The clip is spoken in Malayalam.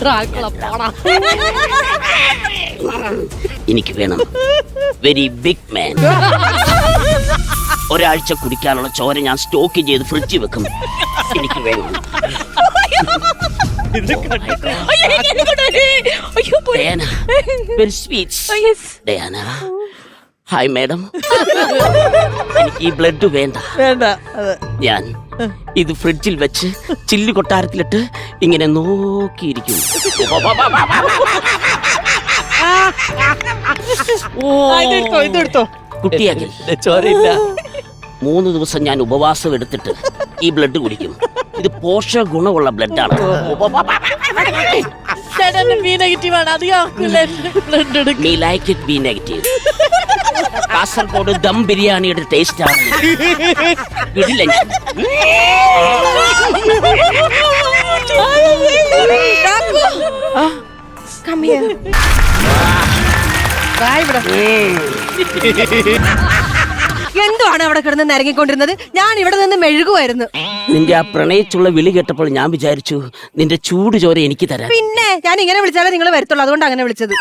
ഡ്രാക്കുള. എനിക്ക് വേണം വെരി ബിഗ് മാൻ. ഒരാഴ്ച കുടിക്കാനുള്ള ചോര ഞാൻ സ്റ്റോക്ക് ചെയ്ത് ഫ്രിഡ്ജിൽ വെക്കും. എനിക്ക് വേണം. Diana, very sweet. Diana. Hi madam. എനിക്ക് ഈ ബ്ലഡ് വേണ്ട. ഞാൻ ഇത് ഫ്രിഡ്ജിൽ വെച്ച് ചില്ലു കൊട്ടാരത്തിലിട്ട് ഇങ്ങനെ നോക്കിയിരിക്കും. കുട്ടിയാക്കി ചോരയില്ല. 3 ദിവസം ഞാൻ ഉപവാസം എടുത്തിട്ട് ഈ ബ്ലഡ് കുടിക്കും. ഇത് പോഷക ഗുണമുള്ള ബ്ലഡാണ്. കാസർഗോഡ് ദം ബിരിയാണിയുടെ ടേസ്റ്റ് ആണ്. എന്തുവാണ് അവിടെ കിടന്ന് നിരങ്ങിക്കൊണ്ടിരുന്നത്? ഞാൻ ഇവിടെ നിന്ന് മെഴുകുമായിരുന്നു. നിന്റെ ആ പ്രണയിച്ചുള്ള വിളി കേട്ടപ്പോൾ ഞാൻ വിചാരിച്ചു നിന്റെ ചൂട് ചോര എനിക്ക് തരാം. പിന്നെ ഞാൻ ഇങ്ങനെ വിളിച്ചാലേ നിങ്ങൾ വരത്തുള്ളൂ, അതുകൊണ്ട് അങ്ങനെ വിളിച്ചത്.